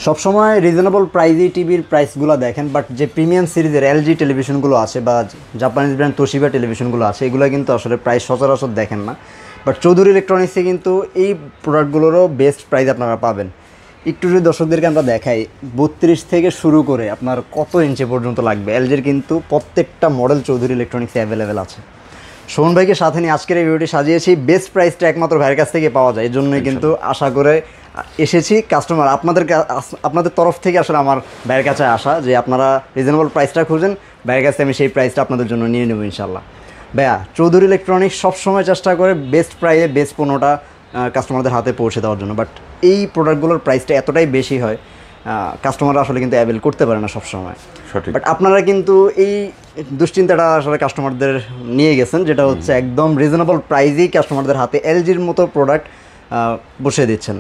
সবসময় রিজনেবল প্রাইজেই টিভির প্রাইসগুলো দেখেন, বাট যে প্রিমিয়াম সিরিজের এলজি টেলিভিশনগুলো আছে বা জাপানিজ ব্র্যান্ড তোশিবা টেলিভিশনগুলো আছে, এগুলো কিন্তু আসলে প্রাইস সচরাচর দেখেন না। বাট চৌধুরী ইলেকট্রনিক্সে কিন্তু এই প্রোডাক্টগুলোরও বেস্ট প্রাইস আপনারা পাবেন। একটু যদি দর্শকদেরকে আমরা দেখাই, 32 থেকে শুরু করে আপনার কত ইঞ্চি পর্যন্ত লাগবে, এলজির কিন্তু প্রত্যেকটা মডেল চৌধুরী ইলেকট্রনিক্সে অ্যাভেলেবেল আছে। শোভন ভাইকে সাথে নিয়ে আজকের এই ভিডিওটি সাজিয়েছি। বেস্ট প্রাইসটা একমাত্র ভাইয়ের কাছ থেকে পাওয়া যায়, এই জন্যই কিন্তু আশা করে এসেছি কাস্টমার আপনাদের তরফ থেকে আসলে আমার ভাইয়ের কাছে আসা যে আপনারা রিজনেবল প্রাইসটা খুঁজেন, ভাইয়ের কাছে আমি সেই প্রাইসটা আপনাদের জন্য নিয়ে নেব ইনশাল্লাহ। ভাইয়া, চৌধুরী ইলেকট্রনিক্স সবসময় চেষ্টা করে বেস্ট প্রাইসে বেস্ট পণ্যটা কাস্টমারদের হাতে পৌঁছে দেওয়ার জন্য, বাট এই প্রোডাক্টগুলোর প্রাইসটা এতটাই বেশি হয় কাস্টমাররা আসলে কিন্তু অ্যাভেল করতে পারে না সবসময়। বাট আপনারা কিন্তু এই দুশ্চিন্তাটা আসলে কাস্টমারদের নিয়ে গেছেন, যেটা হচ্ছে একদম রিজনেবল প্রাইসেই কাস্টমারদের হাতে এলজির মতো প্রোডাক্ট বসে দিচ্ছেন।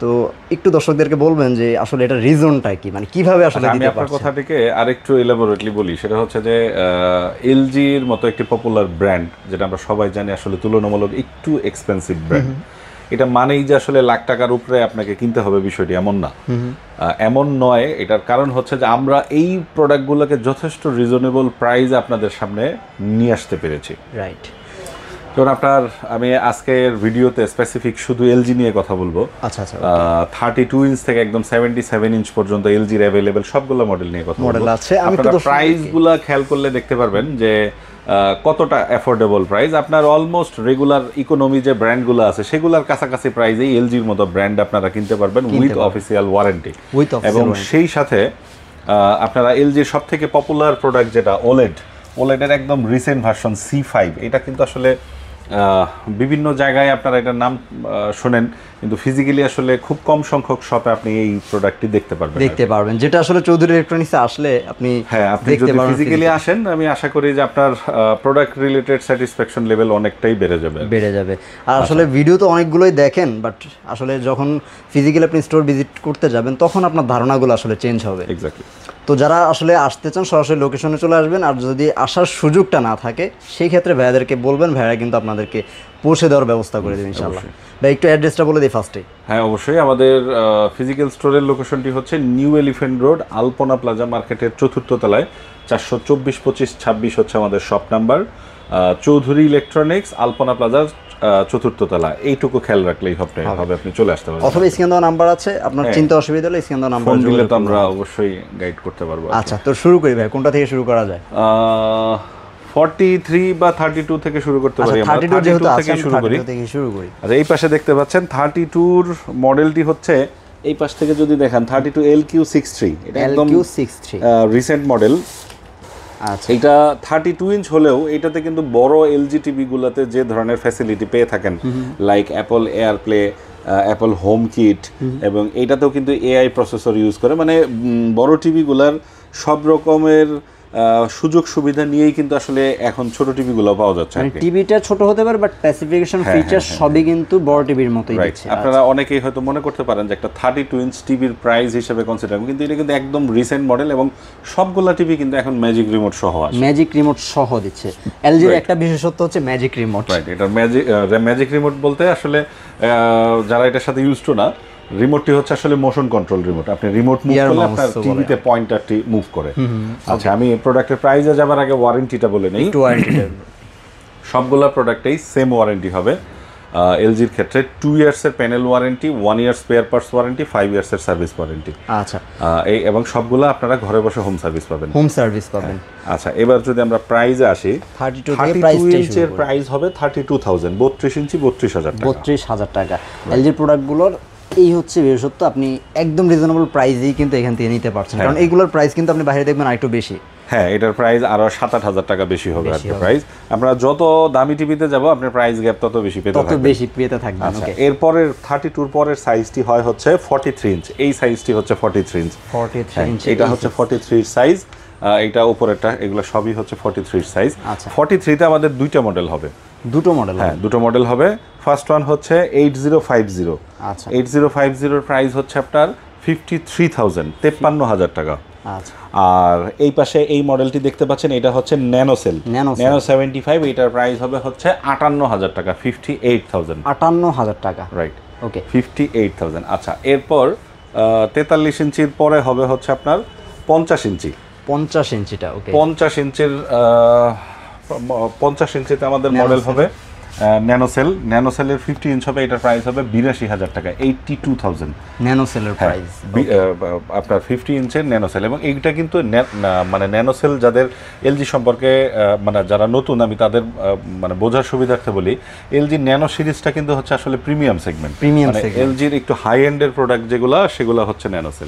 তো একটু দর্শকদেরকে বলবেন যে আসলে এটা রিজনটা কি, মানে কিভাবে আসলে আমি আপনার কথাটিকে আরেকটু এলাবোরেটলি বলি। সেটা হচ্ছে যে এলজির মতো একটি পপুলার ব্র্যান্ড, যেটা আমরা সবাই জানি আসলে তুলনামূলক একটু এক্সপেন্সিভ ব্র্যান্ড, এটা মানেই যে আসলে লাখ টাকার উপরে আপনাকে কিনতে হবে বিষয়টি এমন না, এমন নয়। এটার কারণ হচ্ছে যে আমরা এই প্রোডাক্টগুলোকে যথেষ্ট রিজনেবল প্রাইস আপনাদের সামনে নিয়ে আসতে পেরেছি। রাইট। যেমন আপনার আমি আজকের ভিডিওতে স্পেসিফিক শুধু এলজি নিয়ে কথা বলবো। আচ্ছা আচ্ছা। 32 ইঞ্চ থেকে একদম 77 ইঞ্চ পর্যন্ত এলজির অ্যাভেলেবেল সবগুলো মডেল নিয়ে কথা বলবো। আপনারা প্রাইসগুলো খেয়াল করলে দেখতে পারবেন যে কতটা অ্যাফোর্ডেবল প্রাইস। আপনার অলমোস্ট রেগুলার ইকোনমি যে ব্র্যান্ডগুলো আছে সেগুলোর কাছাকাছি প্রাইসেই এলজির মতো ব্র্যান্ড আপনারা কিনতে পারবেন উইথ অফিসিয়াল ওয়ারেন্টি। এবং সেই সাথে আপনারা এলজির সব থেকে পপুলার প্রোডাক্ট যেটা ওলেডের একদম রিসেন্ট ভার্সন C5, এটা কিন্তু আসলে বিভিন্ন জায়গায় আপনারা এটার নাম শোনেন, কিন্তু ফিজিক্যালি আসলে খুব কম সংখ্যক শপে আপনি এই প্রোডাক্টটি দেখতে পারবেন, যেটা আসলে চৌধুরী ইলেকট্রনিক্সে আসলে আপনি যদি ফিজিক্যালি আসেন, আমি আশা করি যে আপনার প্রোডাক্ট রিলেটেড স্যাটিসফ্যাকশন লেভেল অনেকটাই বেড়ে যাবে। আর আসলে ভিডিও তো অনেকগুলোই দেখেন, বাট আসলে যখন ফিজিক্যালি আপনি স্টোর ভিজিট করতে যাবেন তখন আপনার ধারণাগুলো আসলে চেঞ্জ হবে। এক্স্যাক্টলি। তো যারা আসলে আসতে চান সরাসরি লোকেশনে চলে আসবেন, আর যদি আসার সুযোগটা না থাকে সেই ক্ষেত্রে ভাইয়াদেরকে বলবেন, ভাইয়া কিন্তু আপনাদেরকে পৌঁছে দেওয়ার ব্যবস্থা করে দেবেন ইনশাআল্লাহ। ভাই একটু অ্যাড্রেসটা বলে দিই ফার্স্টে। হ্যাঁ অবশ্যই, আমাদের ফিজিক্যাল স্টোরের লোকেশনটি হচ্ছে নিউ এলিফ্যান্ট রোড, আলপনা প্লাজা মার্কেটের 4র্থ তলায়, 424 25 26 হচ্ছে আমাদের শপ নাম্বার। চৌধুরী ইলেকট্রনিক্স, আলপনা প্লাজা 4র্থ তলা, এইটুকু খেয়াল রাখলেই হবে, আপনি চলে আসতে পারবেন। অথবা স্ক্যান দেওয়া নাম্বার আছে, আপনার চিন্তা অসুবিধা হলে স্ক্যান দেওয়া নাম্বার ফোন দিলে তো আমরা অবশ্যই গাইড করতে পারবো। আচ্ছা, তো শুরু করি ভাই, কোনটা থেকে শুরু করা যায়? 43 বা 32 থেকে শুরু করতে পারি আমরা। 32 যেহেতু আছে, শুরু করি। আচ্ছা, এই পাশে দেখতে পাচ্ছেন 32 মডেলটি হচ্ছে, এই পাশ থেকে যদি দেখেন 32 LQ63, এটা একদম রিসেন্ট মডেল। আচ্ছা, এটা 32 ইঞ্চ হলেও এটাতে কিন্তু বড় এলজি টিভি গুলাতে যে ধরনের ফ্যাসিলিটি পেয়ে থাকেন, like Apple air play, Apple home kit, এবং এইটাতেও কিন্তু এআই প্রসেসর ইউজ করে, মানে বড় টিভিগুলার সব রকমের সুযোগ সুবিধা নিয়েই কিন্তু আসলে এখন ছোট টিভিগুলো পাওয়া যাচ্ছে। টিভিটা ছোট হতে পারে, বাট স্পেসিফিকেশন ফিচার সবই কিন্তু বড় টিভির মতোই দিচ্ছে। আপনারা অনেকেই হয়তো মনে করতে পারেন যে একটা 32 ইঞ্চ টিভির প্রাইস হিসেবে কনসিডার, কিন্তু এটা কিন্তু একদম রিসেন্ট মডেল, এবং সবগুলা টিভি কিন্তু এখন ম্যাজিক রিমোট সহ আসে। ম্যাজিক রিমোট সহ দিচ্ছে। এলজির একটা বিশেষত্ব হচ্ছে ম্যাজিক রিমোট। রাইট, এটা ম্যাজিক রিমোট বলতে আসলে যারা এটার সাথে ইউজড না, রিমোটটি হচ্ছে আসলে মোশন কন্ট্রোল রিমোট। আপনি রিমোট মুভ করলে আপনার টিভিতে পয়েন্টারটি মুভ করে। আচ্ছা, আমি প্রোডাক্টের প্রাইসে যাবার আগে ওয়ারেন্টিটা বলে নেই। সবগুলা প্রোডাক্টেই সেম ওয়ারেন্টি হবে। এলজির ক্ষেত্রে 2 ইয়ার্সের panel warranty, 1 year spare parts warranty, 5 ইয়ার্সের সার্ভিস ওয়ারেন্টি। আচ্ছা, এবং সবগুলা আপনারা ঘরে বসে হোম সার্ভিস পাবেন। আচ্ছা, এবার যদি আমরা প্রাইসে আসি, 32 ইঞ্চের প্রাইস হবে 32,000, 32 ইঞ্চি 32,000 টাকা। এলজির প্রোডাক্টগুলোর এই হচ্ছে বিশেষত্ব, আপনি একদম রিজনেবল প্রাইসেই কিন্তু এখান থেকে নিতে পারছেন, কারণ এইগুলোর প্রাইস কিন্তু আপনি বাইরে দেখবেন আরেকটু বেশি। হ্যাঁ, এটার প্রাইস আরো 7-8 টাকা বেশি হবে আর প্রাইস। আমরা যত দামি টিভিতে যাব আপনার প্রাইস গ্যাপ তত বেশি পেতে থাকবেন। আচ্ছা, এরপরের 32 পরের সাইজটি হয় হচ্ছে 43 ইঞ্চ। এই সাইজটি হচ্ছে 43 ইঞ্চ। এটা হচ্ছে 43 সাইজ, এটা উপরেরটা, এগুলো সবই হচ্ছে 43 সাইজ। 43 তে আমাদের দুটো মডেল হবে। দুটো মডেল হবে। ফার্স্ট ওয়ান হচ্ছে 8050। আচ্ছা, 8050 এর প্রাইস হচ্ছে আপনার 53,000, 53,000 টাকা। আর এই পাশে এই মডেলটি দেখতে পাচ্ছেন, এটা হচ্ছে ন্যানো 75, এটার প্রাইস হবে হচ্ছে 58,000 টাকা, 58,000 টাকা। রাইট, ওকে, 58,000। আচ্ছা, এরপর 43 ইঞ্চির পরে হবে হচ্ছে আপনার 50 ইঞ্চি। 50 ইঞ্চিটা ওকে। 50 ইঞ্চির 50 ইঞ্চিতে আমাদের মডেল হবে ন্যানোসেলের 50 ইঞ্চ হবে, এটার প্রাইস হবে 82,000 টাকা, 82,000 ন্যানোসেলের প্রাইস। আপনার 50 ইঞ্চের ন্যানোসেল। এবং এইটা কিন্তু মানে ন্যানোসেল যাদের এলজি সম্পর্কে মানে যারা নতুন, আমি তাদের মানে বোঝার সুবিধার্থে বলি, এলজি ন্যানো সিরিজটা কিন্তু হচ্ছে আসলে প্রিমিয়াম সেগমেন্ট। মানে এলজির একটু হাই এন্ডের প্রোডাক্ট যেগুলো হচ্ছে ন্যানোসেল।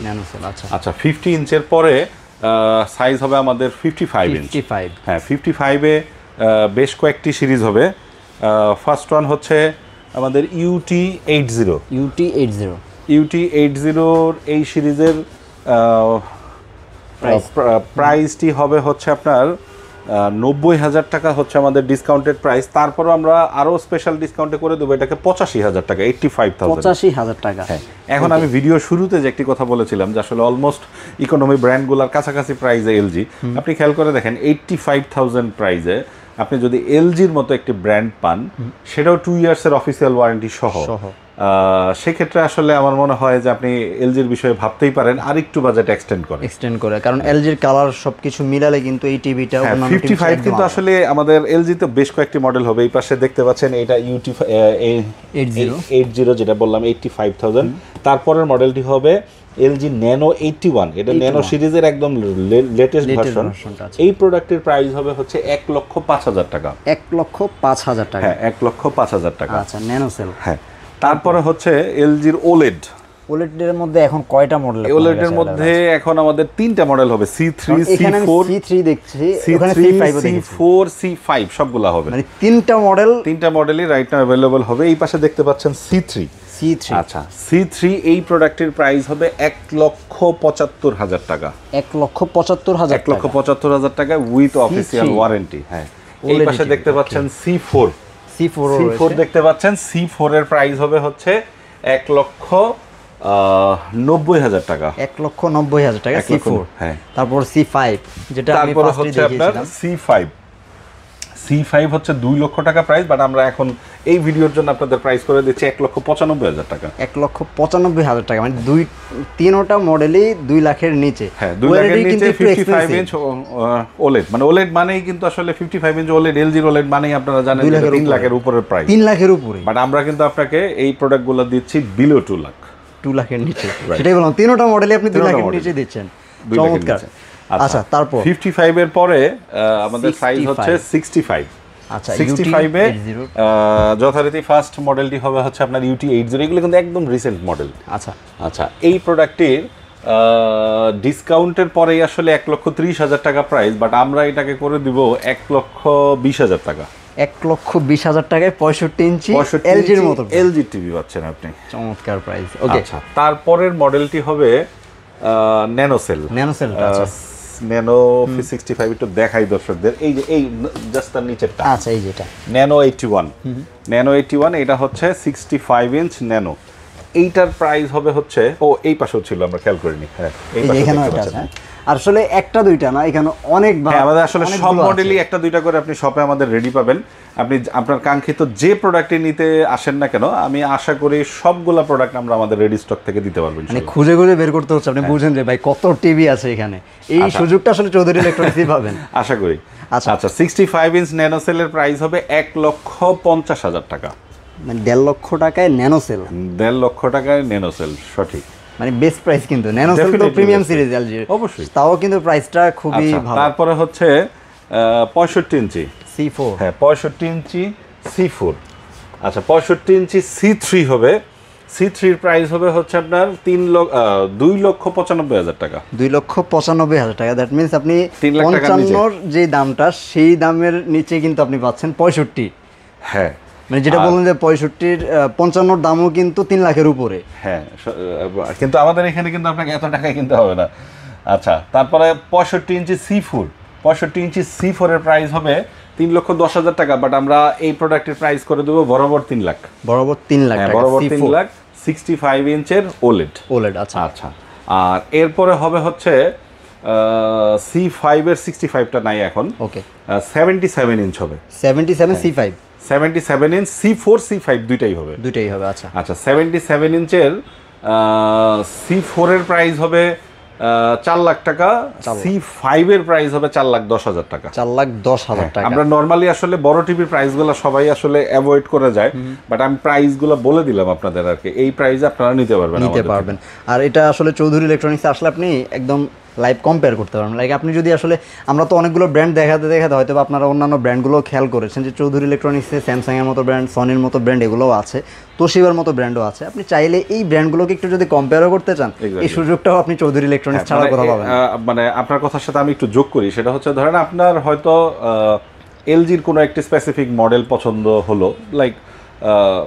আচ্ছা 50 ইঞ্চের পরে সাইজ হবে আমাদের 55 ইঞ্চ। হ্যাঁ 55-এ বেশ কয়েকটি সিরিজ হবে। ফার্স্ট ওয়ান হচ্ছে আমাদের UT80 এই সিরিজের প্রাইসটি হবে হচ্ছে আপনার 90,000 টাকা হচ্ছে আমাদের ডিসকাউন্টেড প্রাইস। তারপরও আমরা আরও স্পেশাল ডিসকাউন্টে করে দেবো এটাকে 85,000 টাকা, 85,000 টাকা। হ্যাঁ এখন আমি ভিডিও শুরুতে যে একটি কথা বলেছিলাম যে আসলে অলমোস্ট ইকোনমি ব্র্যান্ডগুলোর কাছাকাছি প্রাইসে এলজি, আপনি খেয়াল করে দেখেন 85,000 প্রাইসে আপনি যদি এলজির মতো একটি ব্র্যান্ড পান, সেটাও 2 ইয়ার্সের অফিসিয়াল ওয়ারেন্টি সহ, সেক্ষেত্রে আসলে আমার মনে হয় যে আপনি এলজির বিষয়ে ভাবতেই পারেন আর একটু বাজেট এক্সটেন্ড করে, কারণ এলজির কালার সবকিছু মিলালে কিন্তু এই টিভিটা 55 কিন্তু আসলে আমাদের এলজিতে বেশ কয়েকটি মডেল হবে। এই পাশে দেখতে পাচ্ছেন এটা UT80 যেটা বললাম 85,000। তারপরের মডেলটি হবে এলজি ন্যানো 81, এটা ন্যানো সিরিজের একদম লেটেস্ট ভার্সন। এই প্রোডাক্টের প্রাইস হবে হচ্ছে 1,05,000 টাকা। 1,05,000 টাকা। হ্যাঁ 1,05,000 টাকা। আচ্ছা ন্যানোসেল। হ্যাঁ তারপরে হচ্ছে এলজির ওলেড। ওলেডের মধ্যে এখন কয়টা মডেল? ওলেডের মধ্যে এখন আমাদের 3টা মডেল হবে, C3 C4 C3 দেখছি, ওখানে C5 দেখছি, C4 C5 সবগুলা হবে। মানে 3টা মডেলই রাইট নাও अवेलेबल হবে। এই পাশে দেখতে পাচ্ছেন C3। আচ্ছা C3 এই প্রোডাক্টের প্রাইস হবে 1,75,000 টাকা। 1,75,000 টাকা উইথ অফিসিয়াল ওয়ারেন্টি। হ্যাঁ এই পাশে দেখতে পাচ্ছেন C4 দেখতে পাচ্ছেন। C4 এর প্রাইস হবে হচ্ছে 1,90,000 টাকা। 1,90,000 টাকা C4। হ্যাঁ তারপর C5 যেটা আমি ফার্স্টে দেখিয়েছিলাম। C5 হচ্ছে 2 লক্ষ টাকা প্রাইস, বাট আমরা এখন এই ভিডিওর জন্য আপনাদের প্রাইস করে দিচ্ছি 1,95,000 টাকা। 1,95,000 টাকা, মানে তিনটা মডেলই 2 লাখের নিচে। হ্যাঁ 2 লাখের নিচে 55 ইঞ্চ ওলেড, মানে ওলেড মানেই কিন্তু আসলে 55 ইঞ্চ ওলেড, এলজির ওলেড মানেই আপনারা জানেন 3 লাখের উপরের প্রাইস। 3 লাখের উপরে, বাট আমরা কিন্তু আপনাকে এই প্রোডাক্টগুলো দিচ্ছি বিলো 2 লাখ। 2 লাখের নিচে, সেটাই বললাম, তিনটা মডেলই আপনি 2 লাখের নিচে দিচ্ছেন। চমৎকার। আচ্ছা তারপর 55 এর পরে আমাদের সাইজ হচ্ছে 65। আচ্ছা 65 এ যথারীতি ফার্স্ট মডেলটি হবে হচ্ছে আপনার UT80। এগুলো কিন্তু একদম রিসেন্ট মডেল। আচ্ছা এই প্রোডাক্টটির ডিসকাউন্টের পরেই আসলে 1,30,000 টাকা প্রাইস, বাট আমরা এটাকে করে দিব 1,20,000 টাকা। 1,20,000 টাকায় 65 ইঞ্চি এলজির মতো এলজি টিভি পাচ্ছেন আপনি। চমৎকার প্রাইস। ওকে আচ্ছা তারপরের মডেলটি হবে ন্যানোসেল। ন্যানো 65 একটু দেখাই দর্শকদের, এই যে এই জাস্ট তার নিচেরটা। আচ্ছা এই যেটা ন্যানো 81 এটা হচ্ছে 65 ইঞ্চ ন্যানো। এইটার প্রাইস হবে হচ্ছে এই পাশেও ছিল, আমরা খেয়াল করিনি। হ্যাঁ এই পাশে আসলে একটা দুইটা না, এখানে অনেক আমাদের আসলে সব মডেলই একটা দুইটা করে আপনি শপে আমাদের রেডি পাবেন। আপনি আপনার কাঙ্ক্ষিত যে প্রোডাক্টটি নিতে আসেন না কেন, আমি আশা করি সবগুলা প্রোডাক্ট আমরা আমাদের রেডি স্টক থেকে দিতে পারবো। মানে খুঁজে বের করতে হচ্ছে, আপনি বুঝেন যে ভাই কত টিভি আছে এখানে। এই সুযোগটা আসলে চৌধুরী ইলেকট্রনিক্সই পাবেন আশা করি। আচ্ছা 65 ইঞ্চ ন্যানোসেলের প্রাইস হবে 1,50,000 টাকা। মানে 1.5 লক্ষ টাকায় ন্যানোসেল। 1.5 লক্ষ টাকায় ন্যানোসেল, সঠিক। মানে বেস্ট প্রাইস কিন্তু ন্যানোসেল তো প্রিমিয়াম সিরিজ এলজি অবশ্যই, তাও কিন্তু প্রাইসটা খুবই ভালো। তারপরে হচ্ছে 65 ইঞ্চি C4। হ্যাঁ 65 ইঞ্চি C4। আচ্ছা 65 ইঞ্চি C3 হবে। C3 এর প্রাইস হবে হচ্ছে আপনার 2,95,000 টাকা। 2,95,000 টাকা। দ্যাট মিন্স আপনি 55 যে দামটা সেই দামের নিচে কিন্তু আপনি পাচ্ছেন 65। হ্যাঁ মানে যেটা বললেন যে 65 55 দামও কিন্তু 3 লাখের উপরে। হ্যাঁ কিন্তু আমাদের এখানে কিন্তু আপনাকে এত টাকায় কিনতে হবে না। আচ্ছা তারপরে 65 ইঞ্চি C4 এর প্রাইস হবে 3,10,000 টাকা, বাট আমরা এই প্রোডাক্টের প্রাইস করে দেবো বরাবর 3 লাখ। বরাবর 3 লাখ টাকা। বরাবর 3 লাখ। 65 ইঞ্চের ওলেড। আচ্ছা আচ্ছা আর এরপরে হবে হচ্ছে C5 এর 65টা নাই এখন। ওকে 77 ইঞ্চ হবে। 77 C5 77 ইঞ্চ C4 C5 দুইটাই হবে। আচ্ছা 77 ইঞ্চের C4 এর প্রাইস হবে 4 লাখ টাকা, C5 এর প্রাইস হবে 4,10,000 টাকা। 4,10,000 টাকা। আমরা নরমালি আসলে বড় টিভির প্রাইসগুলো সবাই আসলে অ্যাভয়েড করে যায়, বাট আমি প্রাইসগুলো বলে দিলাম আপনাদের আর কি, এই প্রাইসে আপনারা নিতে পারবেন। আর এটা আসলে চৌধুরী ইলেকট্রনিক্সে আসলে আপনি একদম লাইভ কম্পেয়ার করতে পারবেন। লাইক আপনি যদি আসলে, আমরা তো অনেকগুলো ব্র্যান্ড দেখাতে হয়তো আপনারা অন্যান্য ব্র্যান্ডগুলো খেয়াল করেছেন যে চৌধুরী ইলেকট্রনিক্সে স্যামসাংয়ের মতো ব্র্যান্ড, সনির মতো ব্র্যান্ড এগুলোও আছে, তোশিবার মতো ব্র্যান্ডও আছে। আপনি চাইলে এই ব্র্যান্ডগুলোকে একটু যদি কম্পেয়ারও করতে চান, এই সুযোগটাও আপনি চৌধুরী ইলেকট্রনিক্স ছাড়া কথা পাবেন। মানে আপনার কথার সাথে আমি একটু যোগ করি, সেটা হচ্ছে ধরেন আপনার হয়তো এলজির কোনো একটি স্পেসিফিক মডেল পছন্দ হলো, লাইক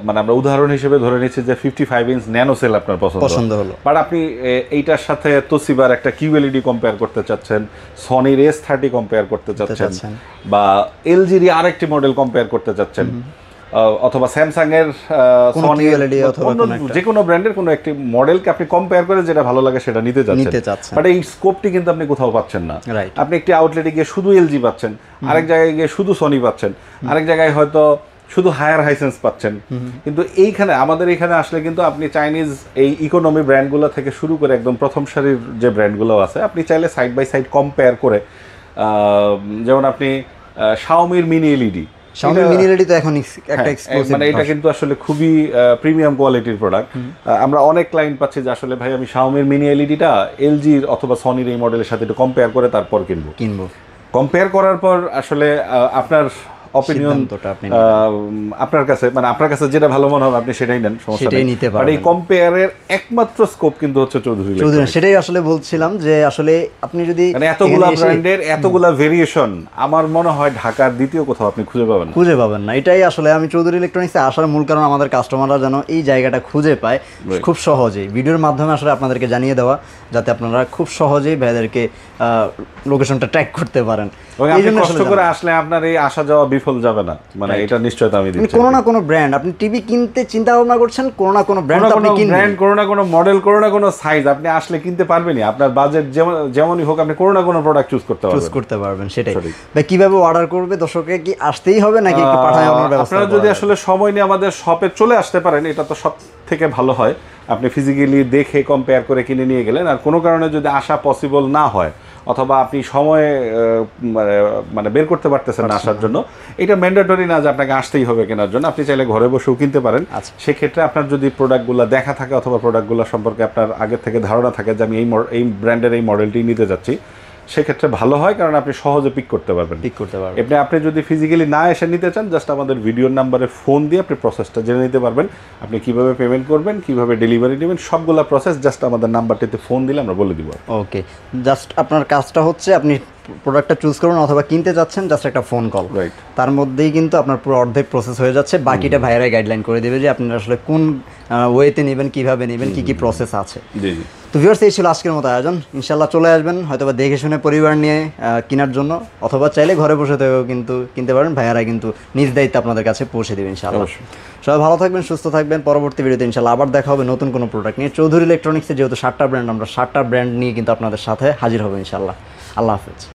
মানে আমরা উদাহরণ হিসেবে ধরে নিচ্ছি যে 55 ইঞ্চ ন্যানো সেল আপনার পছন্দ হলো, বাট আপনি এইটার সাথে তোশিবার একটা কিউএলইডি কম্পেয়ার করতে চাচ্ছেন, সনির S30 কম্পেয়ার করতে চাচ্ছেন, বা এলজির আরেকটি মডেল কম্পেয়ার করতে চাচ্ছেন, অথবা স্যামসাং এর যে কোনো ব্র্যান্ডের কোনো একটি মডেলকে আপনি কম্পেয়ার করে যেটা ভালো লাগে সেটা নিতে চাচ্ছেন, বাট এই স্কোপটি কিন্তু আপনি কোথাও পাচ্ছেন না। আপনি একটি আউটলেটে গিয়ে শুধু এলজি পাচ্ছেন, আরেক জায়গায় গিয়ে শুধু সনি পাচ্ছেন, আরেক জায়গায় হয়তো শুধু হায়ার হাইসেন্স পাচ্ছেন। কিন্তু এইখানে আমাদের এখানে আসলে কিন্তু আপনি চাইনিজ এই ইকোনমি ব্র্যান্ডগুলো থেকে শুরু করে একদম প্রথম সারির যে ব্র্যান্ডগুলো আছে, আপনি চাইলে সাইড বাই সাইড কম্পেয়ার করে, যেমন আপনি শাওমির মিনি এলইডি, তো এখন একটা এক্সক্লুসিভ, মানে এটা কিন্তু আসলে খুবই প্রিমিয়াম কোয়ালিটির প্রোডাক্ট। আমরা অনেক ক্লায়েন্ট পাচ্ছি যে আসলে ভাই আমি শাওমির মিনি এলইডিটা এলজির অথবা সনির এই মডেলের সাথে একটু কম্পেয়ার করে তারপর কিনবো। কম্পেয়ার করার পর আসলে আপনার অপিনিয়ন আপনার কাছে, মানে আপনার কাছে যেটা ভালো মনে হবে আপনি সেটাই নেন, সমস্যা নেই। আর এই কম্পেয়ারের একমাত্র স্কোপ কিন্তু হচ্ছে চৌধুরী। সেটাই আসলে বলছিলাম যে আসলে আপনি যদি মানে এতগুলা ব্র্যান্ডের এতগুলা ভেরিয়েশন, আমার মনে হয় ঢাকার দ্বিতীয় কোথাও আপনি খুঁজে পাবেন না। এটাই আসলে আমি চৌধুরী ইলেকট্রনিক্সে আসার মূল কারণ, আমাদের কাস্টমাররা যেন এই জায়গাটা খুঁজে পায় খুব সহজেই, ভিডিওর মাধ্যমে আসলে আপনাদেরকে জানিয়ে দেওয়া, যাতে আপনারা খুব সহজেই ভাইদেরকে লোকেশনটা ট্র্যাক করতে পারেন। কষ্ট করে আসলে আপনার এই আসা যাওয়া বিফল যাবে না, মানে এটা নিশ্চয়তা আমি দিচ্ছি। কোনো না কোনো ব্র্যান্ড আপনি টিভি কিনতে চিন্তা ভাবনা করছেন, কোনো না কোনো ব্র্যান্ড আপনি কিনবেন, কোনো না কোনো মডেল, কোনো না কোনো সাইজ আপনি আসলে কিনতে পারবেনই। আপনার বাজেট যেমনই হোক, আপনি কোনো না কোনো প্রোডাক্ট চুজ করতে পারবেন। সেটাই ভাই, কিভাবে অর্ডার করবে, দর্শককে কি আসতেই হবে নাকি একটু পাঠানোর ব্যবস্থা? আপনারা যদি আসলে সময় নিয়ে আমাদের শপে চলে আসতে পারেন, এটা তো সব থেকে ভালো হয়। আপনি ফিজিক্যালি দেখে কম্পেয়ার করে কিনে নিয়ে গেলেন, আর কোনো কারণে যদি আসা পসিবল না হয় অথবা আপনি সময় মানে বের করতে পারতেছেন না আসার জন্য, এটা ম্যান্ডেটরি না যে আপনাকে আসতেই হবে কেনার জন্য, আপনি চাইলে ঘরে বসেও কিনতে পারেন। সেক্ষেত্রে আপনার যদি প্রোডাক্টগুলো দেখা থাকে অথবা প্রোডাক্টগুলো সম্পর্কে আপনার আগে থেকে ধারণা থাকে যে আমি এই ব্র্যান্ডের এই মডেলটি নিতে যাচ্ছি, সেক্ষেত্রে ভালো হয়, কারণ আপনি সহজে পিক করতে পারবেন। আপনি যদি ফিজিক্যালি না এসে নিতে চান, জাস্ট আমাদের ভিডিওর নাম্বারে ফোন দিয়ে আপনি প্রসেসটা জেনে নিতে পারবেন। আপনি কিভাবে পেমেন্ট করবেন, কিভাবে ডেলিভারি নেবেন, সবগুলা প্রসেস জাস্ট আমাদের নাম্বারটিতে ফোন দিলে আমরা বলে দিব। ওকে, জাস্ট আপনার কাজটা হচ্ছে আপনি প্রোডাক্টটা চুজ করুন অথবা কিনতে যাচ্ছেন, জাস্ট একটা ফোন কল, তার মধ্যেই কিন্তু আপনার পুরো অর্ধেক প্রসেস হয়ে যাচ্ছে। বাকিটা ভাইয়ারাই গাইডলাইন করে দেবে যে আপনারা আসলে কোন ওয়েতে নেবেন, কিভাবে নেবেন, কি প্রসেস আছে। তো ভিউয়ার্স, এই ছিল আজকের মতো আয়োজন। ইনশাল্লাহ চলে আসবেন হয়তোবা দেখে শুনে পরিবার নিয়ে কেনার জন্য, অথবা চাইলে ঘরে বসে থেকেও কিন্তু কিনতে পারেন। ভাইয়ারা কিন্তু নিজ দায়িত্বে আপনাদের কাছে পৌঁছে দেবেন ইনশাআল্লাহ। সবাই ভালো থাকবেন, সুস্থ থাকবেন। পরবর্তী ভিডিওতে ইনশাল্লাহ আবার দেখা হবে নতুন কোনো প্রোডাক্ট নিয়ে। চৌধুরী ইলেকট্রনিক্সে যেহেতু 7টা ব্র্যান্ড, আমরা 7টা ব্র্যান্ড নিয়ে কিন্তু আপনাদের সাথে হাজির হবো ইনশাল্লাহ। আল্লাহ হাফেজ।